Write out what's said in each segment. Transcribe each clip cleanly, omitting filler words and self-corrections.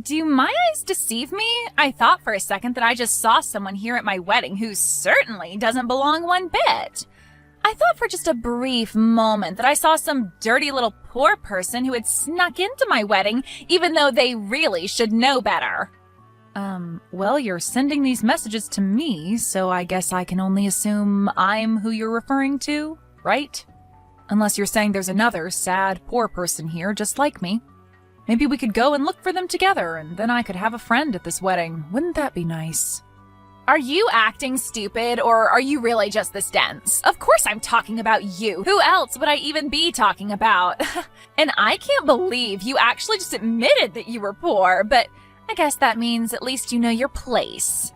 do my eyes deceive me? I thought for a second that I just saw someone here at my wedding who certainly doesn't belong one bit. I thought for just a brief moment that I saw some dirty little poor person who had snuck into my wedding, even though they really should know better. Well, you're sending these messages to me, so I guess I can only assume I'm who you're referring to, right? Unless you're saying there's another sad, poor person here just like me. Maybe we could go and look for them together, and then I could have a friend at this wedding. Wouldn't that be nice? Are you acting stupid, or are you really just this dense? Of course I'm talking about you. Who else would I even be talking about? And I can't believe you actually just admitted that you were poor, but I guess that means at least you know your place.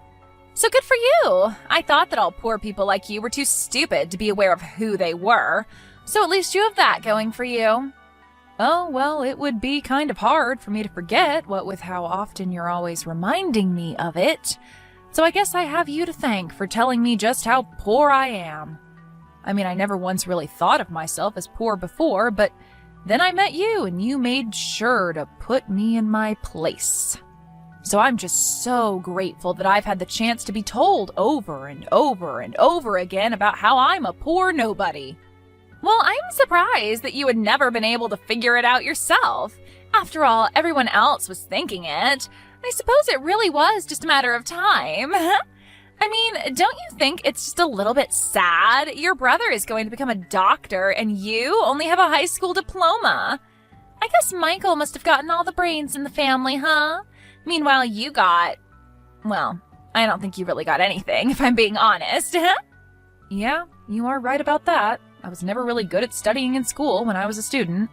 So good for you. I thought that all poor people like you were too stupid to be aware of who they were. So at least you have that going for you. Oh, well, it would be kind of hard for me to forget, what with how often you're always reminding me of it. So I guess I have you to thank for telling me just how poor I am. I mean, I never once really thought of myself as poor before, but then I met you and you made sure to put me in my place. So I'm just so grateful that I've had the chance to be told over and over and over again about how I'm a poor nobody. Well, I'm surprised that you had never been able to figure it out yourself. After all, everyone else was thinking it. I suppose it really was just a matter of time. I mean, don't you think it's just a little bit sad? Your brother is going to become a doctor and you only have a high school diploma. I guess Michael must have gotten all the brains in the family, huh? Meanwhile, you got... well, I don't think you really got anything, if I'm being honest. Yeah, you are right about that. I was never really good at studying in school when I was a student.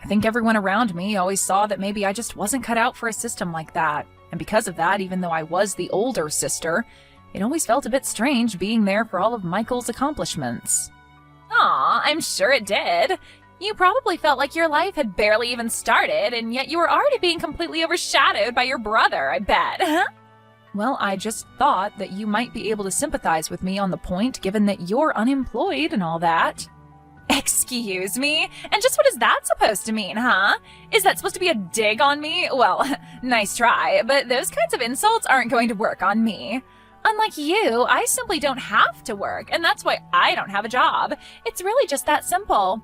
I think everyone around me always saw that maybe I just wasn't cut out for a system like that. And because of that, even though I was the older sister, it always felt a bit strange being there for all of Michael's accomplishments. Aw, I'm sure it did. You probably felt like your life had barely even started, and yet you were already being completely overshadowed by your brother, I bet. Well, I just thought that you might be able to sympathize with me on the point, given that you're unemployed and all that. Excuse me? And just what is that supposed to mean, huh? Is that supposed to be a dig on me? Well, nice try, but those kinds of insults aren't going to work on me. Unlike you, I simply don't have to work, and that's why I don't have a job. It's really just that simple.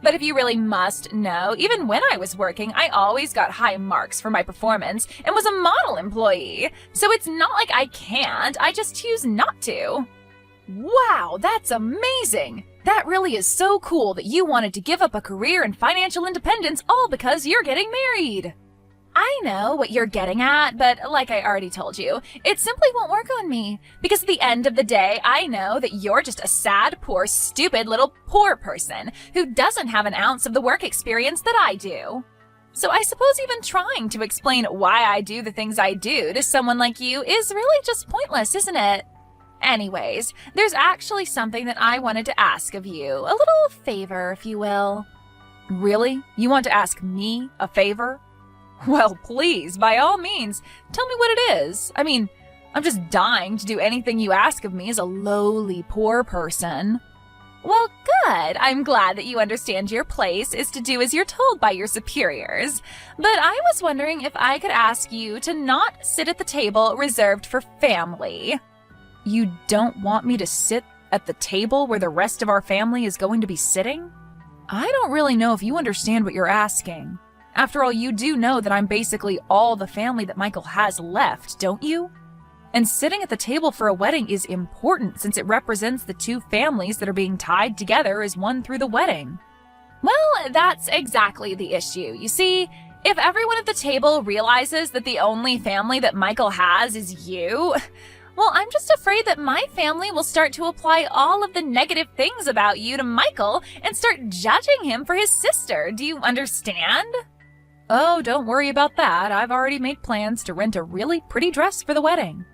But if you really must know, even when I was working, I always got high marks for my performance and was a model employee. So it's not like I can't, I just choose not to. Wow, that's amazing! That really is so cool that you wanted to give up a career and financial independence all because you're getting married. I know what you're getting at, but like I already told you, it simply won't work on me. Because at the end of the day, I know that you're just a sad, poor, stupid little poor person who doesn't have an ounce of the work experience that I do. So I suppose even trying to explain why I do the things I do to someone like you is really just pointless, isn't it? Anyways, there's actually something that I wanted to ask of you. A little favor, if you will. Really? You want to ask me a favor? Well, please, by all means, tell me what it is. I mean, I'm just dying to do anything you ask of me as a lowly poor person. Well, good. I'm glad that you understand your place is to do as you're told by your superiors. But I was wondering if I could ask you to not sit at the table reserved for family. You don't want me to sit at the table where the rest of our family is going to be sitting? I don't really know if you understand what you're asking. After all, you do know that I'm basically all the family that Michael has left, don't you? And sitting at the table for a wedding is important since it represents the two families that are being tied together as one through the wedding. Well, that's exactly the issue. You see, if everyone at the table realizes that the only family that Michael has is you, well, I'm just afraid that my family will start to apply all of the negative things about you to Michael and start judging him for his sister. Do you understand? Oh, don't worry about that. I've already made plans to rent a really pretty dress for the wedding.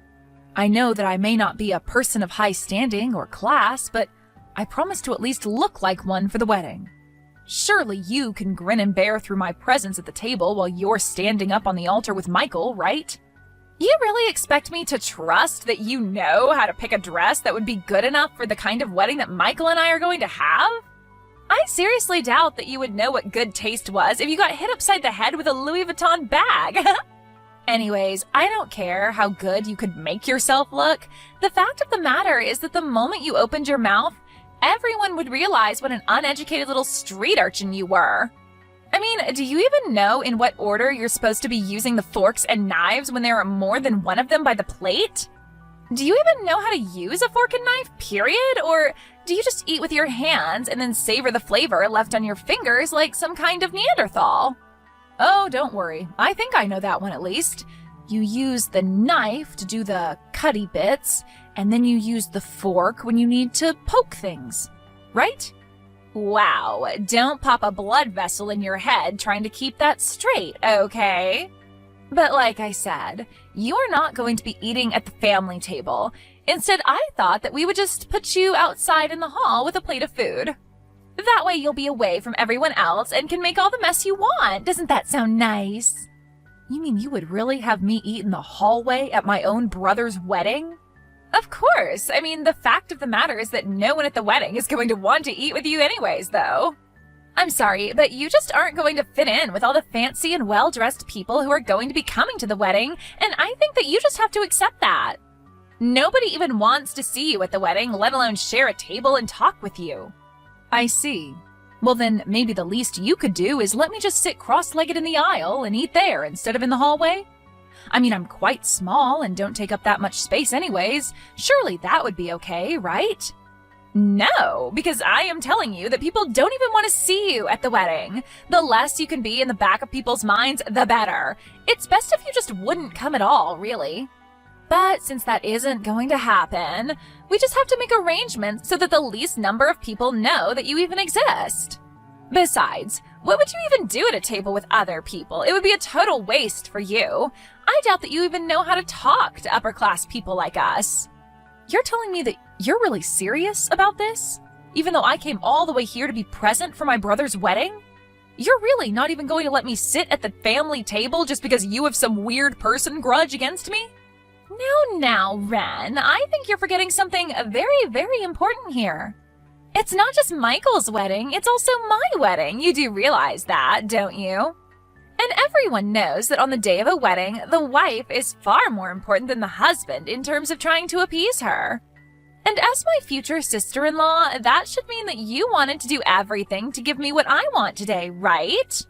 I know that I may not be a person of high standing or class, but I promise to at least look like one for the wedding. Surely you can grin and bear through my presence at the table while you're standing up on the altar with Michael, right? You really expect me to trust that you know how to pick a dress that would be good enough for the kind of wedding that Michael and I are going to have? I seriously doubt that you would know what good taste was if you got hit upside the head with a Louis Vuitton bag. Anyways, I don't care how good you could make yourself look. The fact of the matter is that the moment you opened your mouth, everyone would realize what an uneducated little street urchin you were. I mean, do you even know in what order you're supposed to be using the forks and knives when there are more than one of them by the plate? Do you even know how to use a fork and knife, period? Or do you just eat with your hands and then savor the flavor left on your fingers like some kind of Neanderthal? Oh, don't worry. I think I know that one at least. You use the knife to do the cutty bits, and then you use the fork when you need to poke things, right? Wow, don't pop a blood vessel in your head trying to keep that straight, okay? But like I said, you are not going to be eating at the family table. Instead, I thought that we would just put you outside in the hall with a plate of food. That way you'll be away from everyone else and can make all the mess you want. Doesn't that sound nice? You mean you would really have me eat in the hallway at my own brother's wedding? Of course. I mean, the fact of the matter is that no one at the wedding is going to want to eat with you anyways, though. I'm sorry, but you just aren't going to fit in with all the fancy and well-dressed people who are going to be coming to the wedding, and I think that you just have to accept that. Nobody even wants to see you at the wedding, let alone share a table and talk with you. I see. Well then, maybe the least you could do is let me just sit cross-legged in the aisle and eat there instead of in the hallway. I mean, I'm quite small and don't take up that much space anyways. Surely that would be okay, right? No, because I am telling you that people don't even want to see you at the wedding. The less you can be in the back of people's minds, the better. It's best if you just wouldn't come at all, really. But since that isn't going to happen, we just have to make arrangements so that the least number of people know that you even exist. Besides, what would you even do at a table with other people? It would be a total waste for you. I doubt that you even know how to talk to upper-class people like us. You're telling me that you're really serious about this? Even though I came all the way here to be present for my brother's wedding? You're really not even going to let me sit at the family table just because you have some weird person grudge against me? Now, Ren, I think you're forgetting something very, very important here. It's not just Michael's wedding, it's also my wedding. You do realize that, don't you? And everyone knows that on the day of a wedding, the wife is far more important than the husband in terms of trying to appease her. And as my future sister-in-law, that should mean that you wanted to do everything to give me what I want today, right?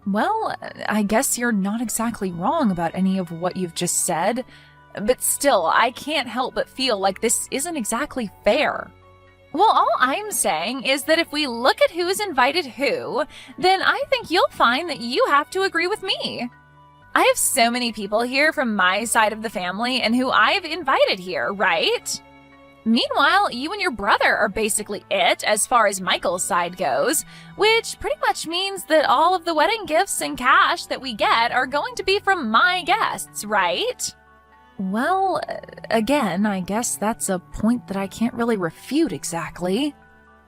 Well, I guess you're not exactly wrong about any of what you've just said. But still, I can't help but feel like this isn't exactly fair. Well, all I'm saying is that if we look at who's invited who, then I think you'll find that you have to agree with me. I have so many people here from my side of the family and who I've invited here, right? Meanwhile, you and your brother are basically it as far as Michael's side goes, which pretty much means that all of the wedding gifts and cash that we get are going to be from my guests, right? Well, again, I guess that's a point that I can't really refute exactly.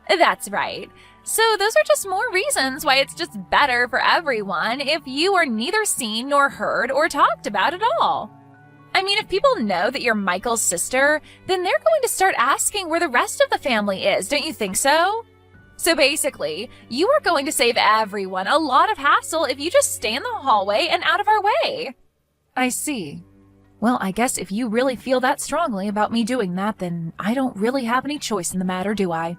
That's right. So those are just more reasons why it's just better for everyone if you are neither seen nor heard or talked about at all. I mean, if people know that you're Michael's sister, then they're going to start asking where the rest of the family is, don't you think so? So basically, you are going to save everyone a lot of hassle if you just stay in the hallway and out of our way. I see. Well, I guess if you really feel that strongly about me doing that, then I don't really have any choice in the matter, do I?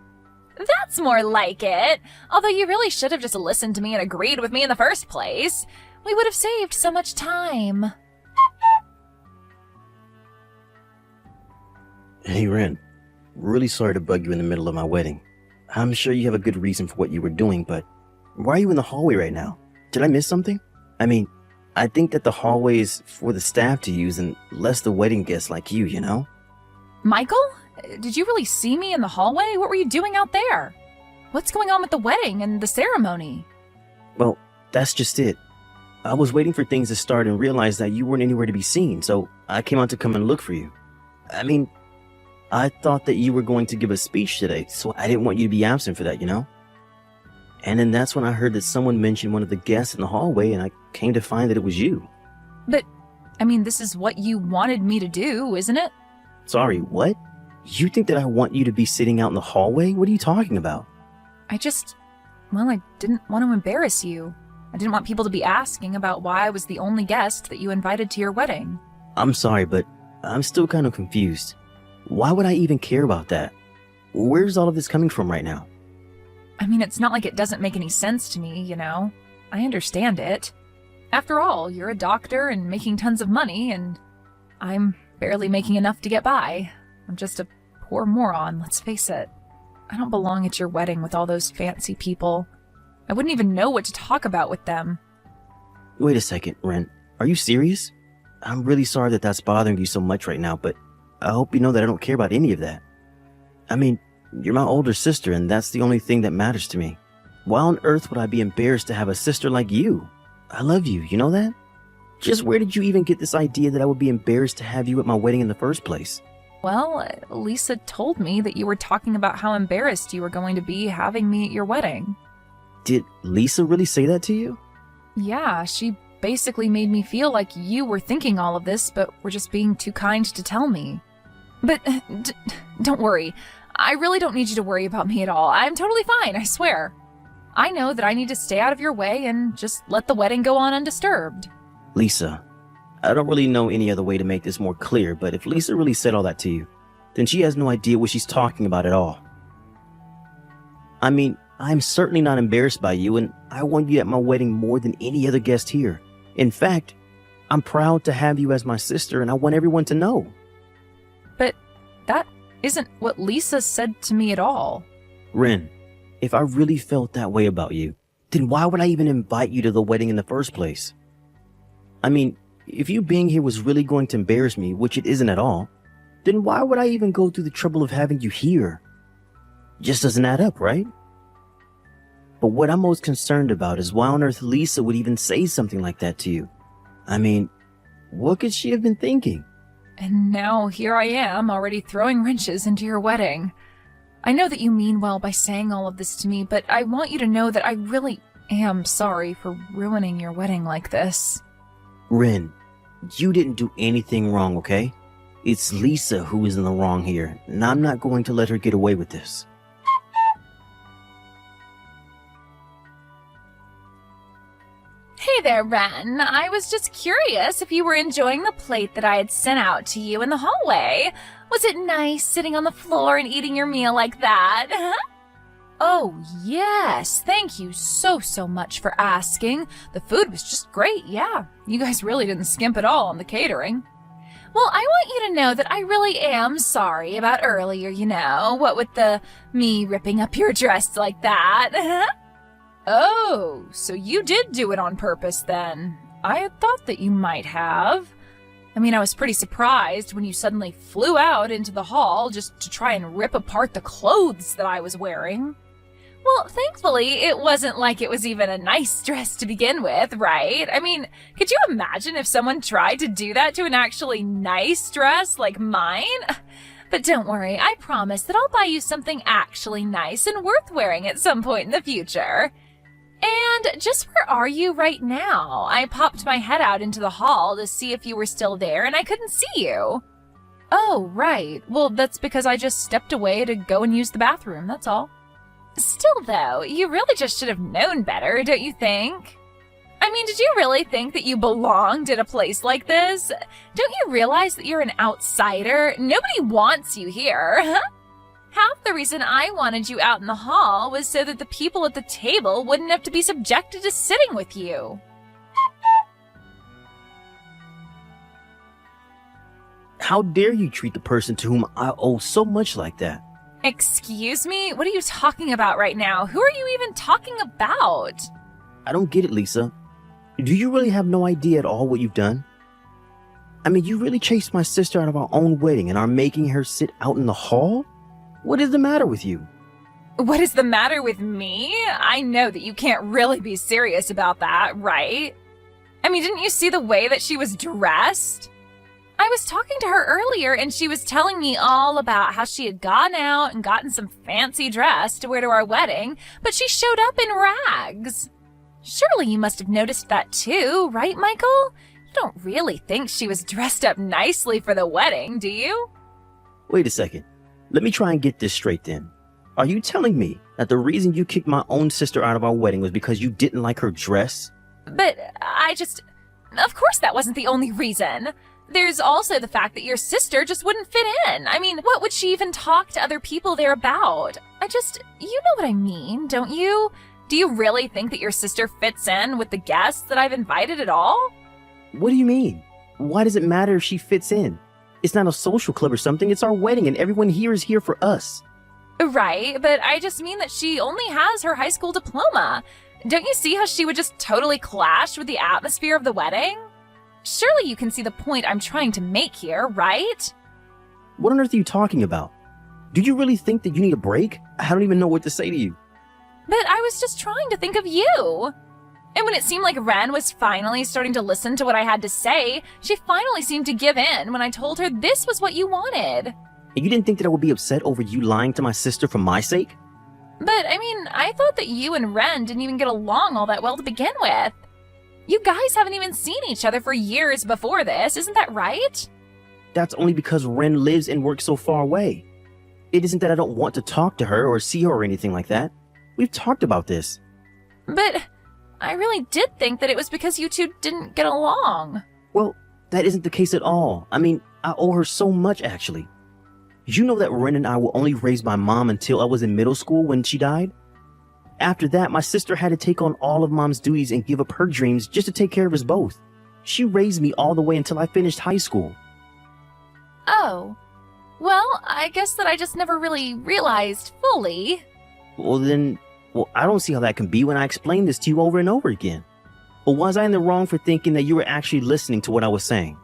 That's more like it. Although you really should have just listened to me and agreed with me in the first place. We would have saved so much time. Hey, Ren. Really sorry to bug you in the middle of my wedding. I'm sure you have a good reason for what you were doing, but why are you in the hallway right now? Did I miss something? I mean, I think that the hallway is for the staff to use and less the wedding guests like you know? Michael? Did you really see me in the hallway? What were you doing out there? What's going on with the wedding and the ceremony? Well, that's just it. I was waiting for things to start and realized that you weren't anywhere to be seen, so I came out to come and look for you. I mean, I thought that you were going to give a speech today, so I didn't want you to be absent for that, you know? And then that's when I heard that someone mentioned one of the guests in the hallway, and I came to find that it was you. But, I mean, this is what you wanted me to do, isn't it? Sorry, what? You think that I want you to be sitting out in the hallway? What are you talking about? I didn't want to embarrass you. I didn't want people to be asking about why I was the only guest that you invited to your wedding. I'm sorry, but I'm still kind of confused. Why would I even care about that? Where's all of this coming from right now? I mean, it's not like it doesn't make any sense to me, you know? I understand it. After all, you're a doctor and making tons of money, and I'm barely making enough to get by. I'm just a poor moron, let's face it. I don't belong at your wedding with all those fancy people. I wouldn't even know what to talk about with them. Wait a second, Ren. Are you serious? I'm really sorry that that's bothering you so much right now, but I hope you know that I don't care about any of that. I mean, you're my older sister, and that's the only thing that matters to me. Why on earth would I be embarrassed to have a sister like you? I love you, you know that? Just where did you even get this idea that I would be embarrassed to have you at my wedding in the first place? Well, Lisa told me that you were talking about how embarrassed you were going to be having me at your wedding. Did Lisa really say that to you? Yeah, she basically made me feel like you were thinking all of this, but were just being too kind to tell me. But don't worry. I really don't need you to worry about me at all. I'm totally fine, I swear. I know that I need to stay out of your way and just let the wedding go on undisturbed. Lisa, I don't really know any other way to make this more clear, but if Lisa really said all that to you, then she has no idea what she's talking about at all. I mean, I'm certainly not embarrassed by you, and I want you at my wedding more than any other guest here. In fact, I'm proud to have you as my sister, and I want everyone to know. But that isn't what Lisa said to me at all. Ren, if I really felt that way about you, then why would I even invite you to the wedding in the first place? I mean, if you being here was really going to embarrass me, which it isn't at all, then why would I even go through the trouble of having you here? Just doesn't add up, right? But what I'm most concerned about is why on earth Lisa would even say something like that to you. I mean, what could she have been thinking? And now here I am, already throwing wrenches into your wedding. I know that you mean well by saying all of this to me, but I want you to know that I really am sorry for ruining your wedding like this. Ren, you didn't do anything wrong, okay? It's Lisa who is in the wrong here, and I'm not going to let her get away with this. Hey there, Ren. I was just curious if you were enjoying the plate that I had sent out to you in the hallway. Was it nice sitting on the floor and eating your meal like that? Oh, yes. Thank you so much for asking. The food was just great, yeah. You guys really didn't skimp at all on the catering. Well, I want you to know that I really am sorry about earlier, you know, what with me ripping up your dress like that. Oh, so you did do it on purpose then. I had thought that you might have. I mean, I was pretty surprised when you suddenly flew out into the hall just to try and rip apart the clothes that I was wearing. Well, thankfully, it wasn't like it was even a nice dress to begin with, right? I mean, could you imagine if someone tried to do that to an actually nice dress like mine? But don't worry, I promise that I'll buy you something actually nice and worth wearing at some point in the future. And just where are you right now? I popped my head out into the hall to see if you were still there, and I couldn't see you. Oh, right. Well, that's because I just stepped away to go and use the bathroom, that's all. Still, though, you really just should have known better, don't you think? I mean, did you really think that you belonged at a place like this? Don't you realize that you're an outsider? Nobody wants you here. Half the reason I wanted you out in the hall was so that the people at the table wouldn't have to be subjected to sitting with you. How dare you treat the person to whom I owe so much like that? Excuse me? What are you talking about right now? Who are you even talking about? I don't get it, Lisa. Do you really have no idea at all what you've done? I mean, you really chased my sister out of our own wedding and are making her sit out in the hall? What is the matter with you? What is the matter with me? I know that you can't really be serious about that, right? I mean, didn't you see the way that she was dressed? I was talking to her earlier and she was telling me all about how she had gone out and gotten some fancy dress to wear to our wedding, but she showed up in rags. Surely you must have noticed that too, right, Michael? You don't really think she was dressed up nicely for the wedding, do you? Wait a second. Let me try and get this straight then. Are you telling me that the reason you kicked my own sister out of our wedding was because you didn't like her dress? But of course that wasn't the only reason. There's also the fact that your sister just wouldn't fit in. I mean, what would she even talk to other people there about? You know what I mean, don't you? Do you really think that your sister fits in with the guests that I've invited at all? What do you mean? Why does it matter if she fits in? It's not a social club or something, it's our wedding and everyone here is here for us. Right, but I just mean that she only has her high school diploma. Don't you see how she would just totally clash with the atmosphere of the wedding? Surely you can see the point I'm trying to make here, right? What on earth are you talking about? Do you really think that you need a break? I don't even know what to say to you. But I was just trying to think of you. And when it seemed like Ren was finally starting to listen to what I had to say, she finally seemed to give in when I told her this was what you wanted. And you didn't think that I would be upset over you lying to my sister for my sake? But, I thought that you and Ren didn't even get along all that well to begin with. You guys haven't even seen each other for years before this, isn't that right? That's only because Ren lives and works so far away. It isn't that I don't want to talk to her or see her or anything like that. We've talked about this. But I really did think that it was because you two didn't get along. Well, that isn't the case at all. I owe her so much, actually. You know that Ren and I were only raised by Mom until I was in middle school when she died? After that, my sister had to take on all of Mom's duties and give up her dreams just to take care of us both. She raised me all the way until I finished high school. Oh. Well, I guess that I just never really realized fully. Well, I don't see how that can be when I explained this to you over and over again. Or was I in the wrong for thinking that you were actually listening to what I was saying?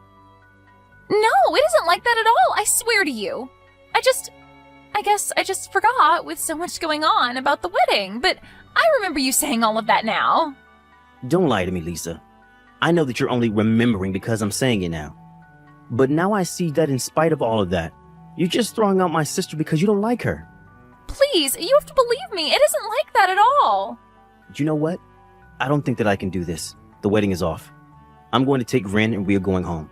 No, it isn't like that at all, I swear to you. I guess I just forgot with so much going on about the wedding, but I remember you saying all of that now. Don't lie to me, Lisa. I know that you're only remembering because I'm saying it now. But now I see that in spite of all of that, you're just throwing out my sister because you don't like her. Please, you have to believe me, it isn't like that at all. You know what? I don't think that I can do this. The wedding is off. I'm going to take Ren and we are going home.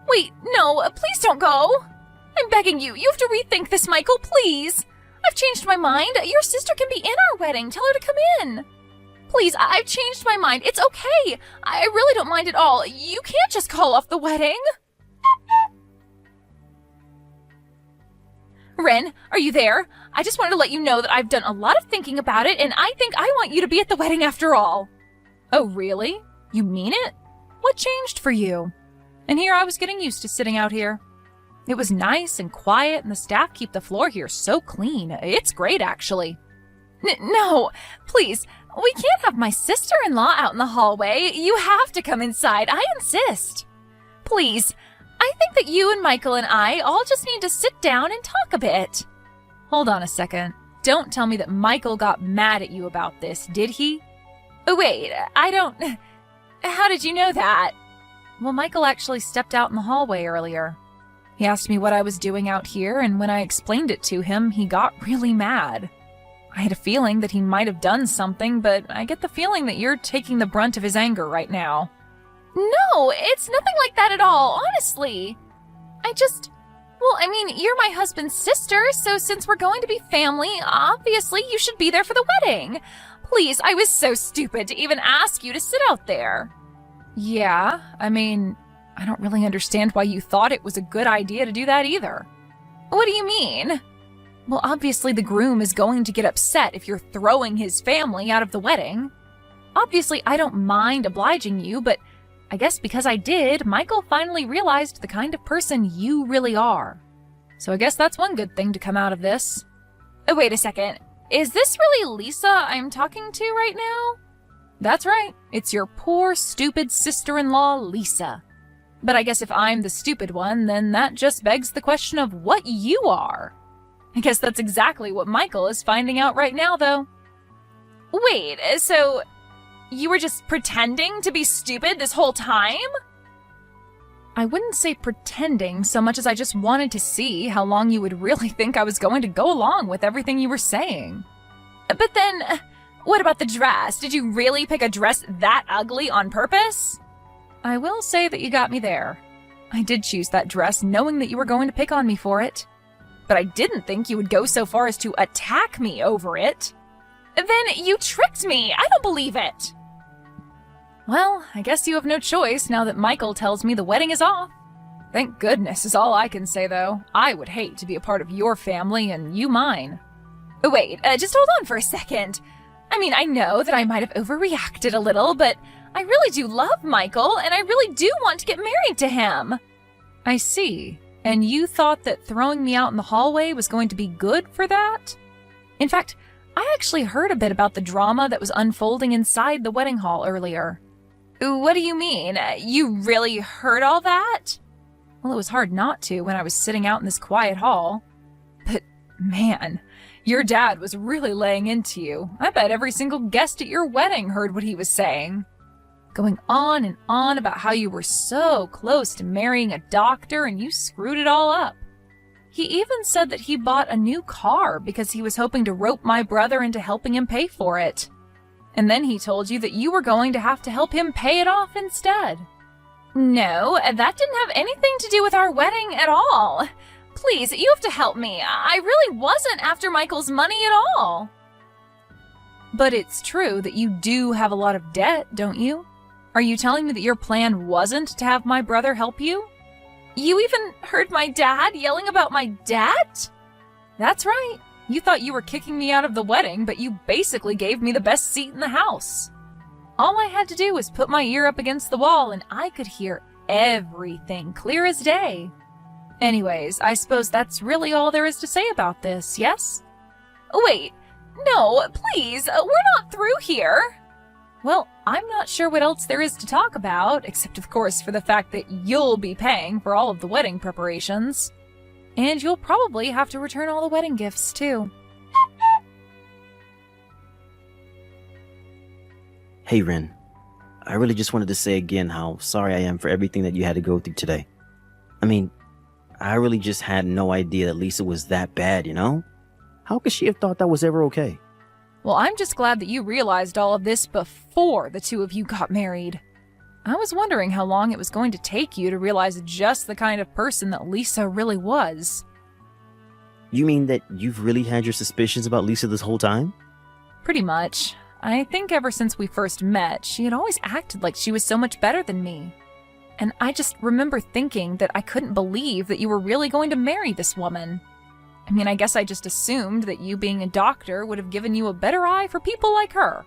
Wait, no, please don't go. I'm begging you, you have to rethink this, Michael, please. I've changed my mind. Your sister can be in our wedding. Tell her to come in. Please, I've changed my mind. It's okay. I really don't mind at all. You can't just call off the wedding. Ren, are you there? I just wanted to let you know that I've done a lot of thinking about it, and I think I want you to be at the wedding after all. Oh, really? You mean it? What changed for you? And here I was getting used to sitting out here. It was nice and quiet, and the staff keep the floor here so clean. It's great, actually. No, please, we can't have my sister-in-law out in the hallway. You have to come inside. I insist. Please, I think that you and Michael and I all just need to sit down and talk a bit. Hold on a second. Don't tell me that Michael got mad at you about this, did he? Oh, wait, I don't... How did you know that? Well, Michael actually stepped out in the hallway earlier. He asked me what I was doing out here, and when I explained it to him, he got really mad. I had a feeling that he might have done something, but I get the feeling that you're taking the brunt of his anger right now. No, it's nothing like that at all, honestly. You're my husband's sister, so since we're going to be family, obviously you should be there for the wedding. Please, I was so stupid to even ask you to sit out there. Yeah, I don't really understand why you thought it was a good idea to do that either. What do you mean? Well, obviously the groom is going to get upset if you're throwing his family out of the wedding. Obviously, I don't mind obliging you, but I guess because I did, Michael finally realized the kind of person you really are. So I guess that's one good thing to come out of this. Oh, wait a second. Is this really Lisa I'm talking to right now? That's right. It's your poor, stupid sister-in-law, Lisa. But I guess if I'm the stupid one, then that just begs the question of what you are. I guess that's exactly what Michael is finding out right now, though. Wait, so you were just pretending to be stupid this whole time? I wouldn't say pretending so much as I just wanted to see how long you would really think I was going to go along with everything you were saying. But then, what about the dress? Did you really pick a dress that ugly on purpose? I will say that you got me there. I did choose that dress knowing that you were going to pick on me for it. But I didn't think you would go so far as to attack me over it. Then you tricked me! I don't believe it! Well, I guess you have no choice now that Michael tells me the wedding is off. Thank goodness is all I can say, though. I would hate to be a part of your family and you mine. Wait, just hold on for a second. I mean, I know that I might have overreacted a little, but I really do love Michael, and I really do want to get married to him. I see. And you thought that throwing me out in the hallway was going to be good for that? In fact, I actually heard a bit about the drama that was unfolding inside the wedding hall earlier. What do you mean? You really heard all that? Well, it was hard not to when I was sitting out in this quiet hall. But man, your dad was really laying into you. I bet every single guest at your wedding heard what he was saying. Going on and on about how you were so close to marrying a doctor and you screwed it all up. He even said that he bought a new car because he was hoping to rope my brother into helping him pay for it. And then he told you that you were going to have to help him pay it off instead. No, that didn't have anything to do with our wedding at all. Please, you have to help me. I really wasn't after Michael's money at all. But it's true that you do have a lot of debt, don't you? Are you telling me that your plan wasn't to have my brother help you? You even heard my dad yelling about my debt? That's right. You thought you were kicking me out of the wedding, but you basically gave me the best seat in the house. All I had to do was put my ear up against the wall and I could hear everything clear as day. Anyways, I suppose that's really all there is to say about this, yes? Wait, no, please, we're not through here. Well, I'm not sure what else there is to talk about, except of course for the fact that you'll be paying for all of the wedding preparations. And you'll probably have to return all the wedding gifts, too. Hey, Ren. I really just wanted to say again how sorry I am for everything that you had to go through today. I mean, I really just had no idea that Lisa was that bad, you know? How could she have thought that was ever okay? Well, I'm just glad that you realized all of this before the two of you got married. I was wondering how long it was going to take you to realize just the kind of person that Lisa really was. You mean that you've really had your suspicions about Lisa this whole time? Pretty much. I think ever since we first met, she had always acted like she was so much better than me. And I just remember thinking that I couldn't believe that you were really going to marry this woman. I mean, I guess I just assumed that you being a doctor would have given you a better eye for people like her.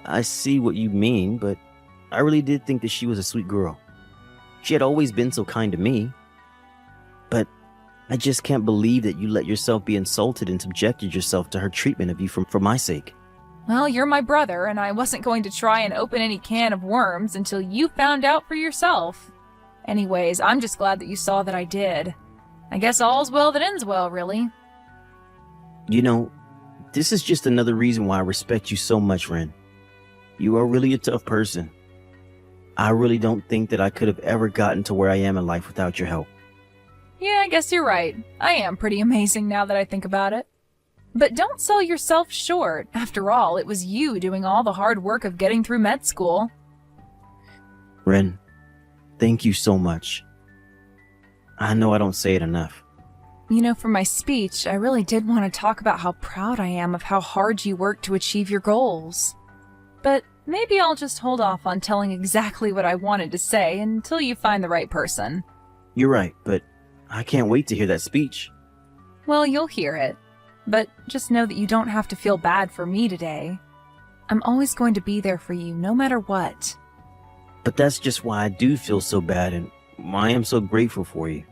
I see what you mean, but I really did think that she was a sweet girl. She had always been so kind to me. But I just can't believe that you let yourself be insulted and subjected yourself to her treatment of you for my sake. Well, you're my brother, and I wasn't going to try and open any can of worms until you found out for yourself. Anyways, I'm just glad that you saw that I did. I guess all's well that ends well, really. You know, this is just another reason why I respect you so much, Ren. You are really a tough person. I really don't think that I could have ever gotten to where I am in life without your help. Yeah, I guess you're right. I am pretty amazing now that I think about it. But don't sell yourself short. After all, it was you doing all the hard work of getting through med school. Ren, thank you so much. I know I don't say it enough. You know, for my speech, I really did want to talk about how proud I am of how hard you worked to achieve your goals. But maybe I'll just hold off on telling exactly what I wanted to say until you find the right person. You're right, but I can't wait to hear that speech. Well, you'll hear it. But just know that you don't have to feel bad for me today. I'm always going to be there for you, no matter what. But that's just why I do feel so bad and why I am so grateful for you.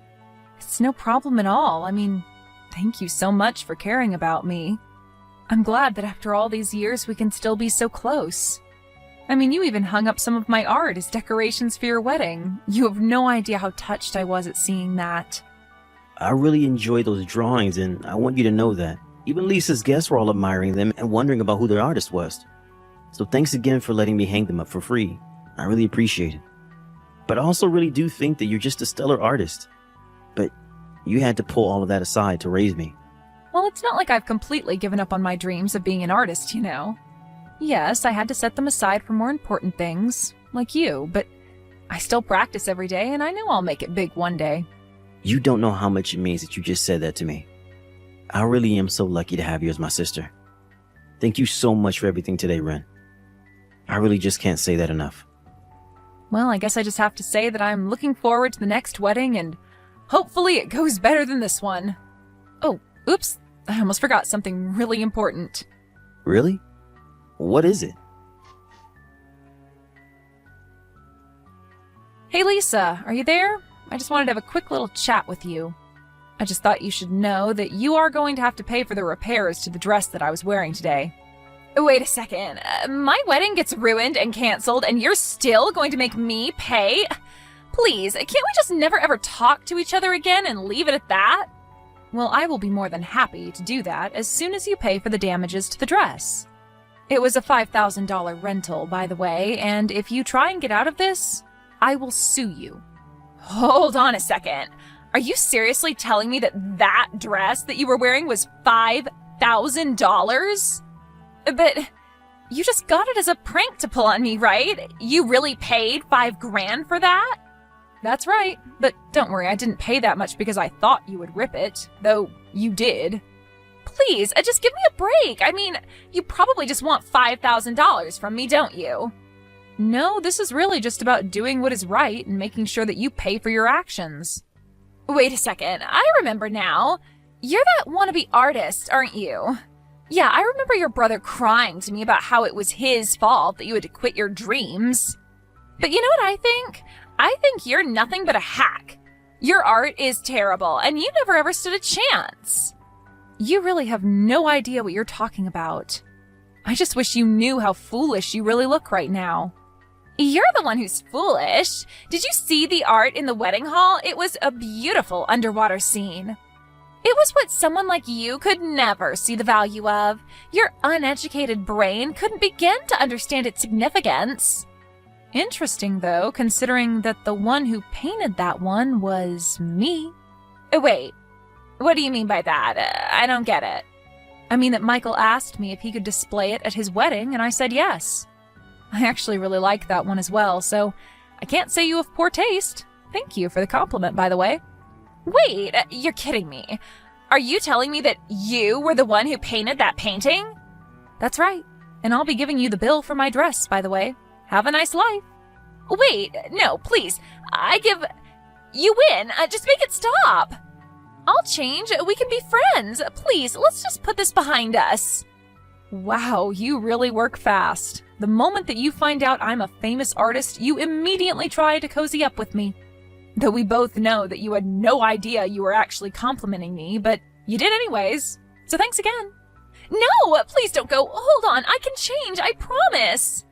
It's no problem at all. I mean, thank you so much for caring about me. I'm glad that after all these years we can still be so close. I mean, you even hung up some of my art as decorations for your wedding. You have no idea how touched I was at seeing that. I really enjoy those drawings, and I want you to know that. Even Lisa's guests were all admiring them and wondering about who their artist was. So thanks again for letting me hang them up for free. I really appreciate it. But I also really do think that you're just a stellar artist. But you had to pull all of that aside to raise me. Well, it's not like I've completely given up on my dreams of being an artist, you know. Yes, I had to set them aside for more important things, like you, but I still practice every day and I know I'll make it big one day. You don't know how much it means that you just said that to me. I really am so lucky to have you as my sister. Thank you so much for everything today, Ren. I really just can't say that enough. Well, I guess I just have to say that I'm looking forward to the next wedding, and hopefully it goes better than this one. Oh, oops, I almost forgot something really important. Really? What is it? Hey Lisa, are you there? I just wanted to have a quick little chat with you. I just thought you should know that you are going to have to pay for the repairs to the dress that I was wearing today. Wait a second. My wedding gets ruined and canceled, and you're still going to make me pay? Please, can't we just never ever talk to each other again and leave it at that? Well, I will be more than happy to do that as soon as you pay for the damages to the dress. It was a $5,000 rental, by the way, and if you try and get out of this, I will sue you. Hold on a second. Are you seriously telling me that dress that you were wearing was $5,000? But you just got it as a prank to pull on me, right? You really paid $5,000 for that? That's right, but don't worry, I didn't pay that much because I thought you would rip it, though you did. Please, just give me a break. I mean, you probably just want $5,000 from me, don't you? No, this is really just about doing what is right and making sure that you pay for your actions. Wait a second, I remember now. You're that wannabe artist, aren't you? Yeah, I remember your brother crying to me about how it was his fault that you had to quit your dreams. But you know what I think? I think you're nothing but a hack. Your art is terrible, and you never ever stood a chance. You really have no idea what you're talking about. I just wish you knew how foolish you really look right now. You're the one who's foolish. Did you see the art in the wedding hall? It was a beautiful underwater scene. It was what someone like you could never see the value of. Your uneducated brain couldn't begin to understand its significance. Interesting, though, considering that the one who painted that one was me. Wait, what do you mean by that? I don't get it. I mean that Michael asked me if he could display it at his wedding, and I said yes. I actually really like that one as well, so I can't say you have poor taste. Thank you for the compliment, by the way. Wait, you're kidding me. Are you telling me that you were the one who painted that painting? That's right, and I'll be giving you the bill for my dress, by the way. Have a nice life. Wait, no, please. You win. Just make it stop. I'll change. We can be friends. Please, let's just put this behind us. Wow, you really work fast. The moment that you find out I'm a famous artist, you immediately try to cozy up with me. Though we both know that you had no idea you were actually complimenting me, but you did anyways. So thanks again. No, please don't go. Hold on, I can change, I promise.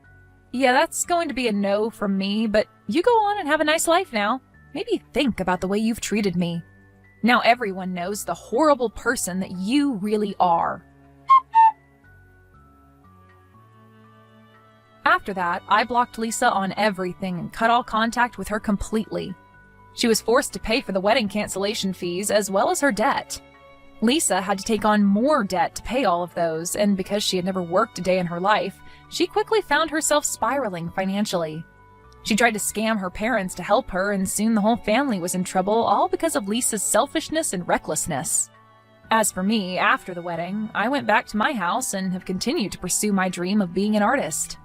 Yeah, that's going to be a no from me, but you go on and have a nice life now. Maybe think about the way you've treated me. Now everyone knows the horrible person that you really are. After that, I blocked Lisa on everything and cut all contact with her completely. She was forced to pay for the wedding cancellation fees as well as her debt. Lisa had to take on more debt to pay all of those, and because she had never worked a day in her life, she quickly found herself spiraling financially. She tried to scam her parents to help her, and soon the whole family was in trouble, all because of Lisa's selfishness and recklessness. As for me, after the wedding, I went back to my house and have continued to pursue my dream of being an artist.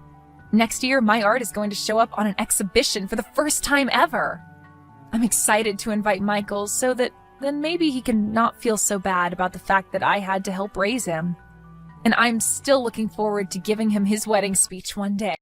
Next year, my art is going to show up on an exhibition for the first time ever. I'm excited to invite Michael so that then maybe he can not feel so bad about the fact that I had to help raise him. And I'm still looking forward to giving him his wedding speech one day.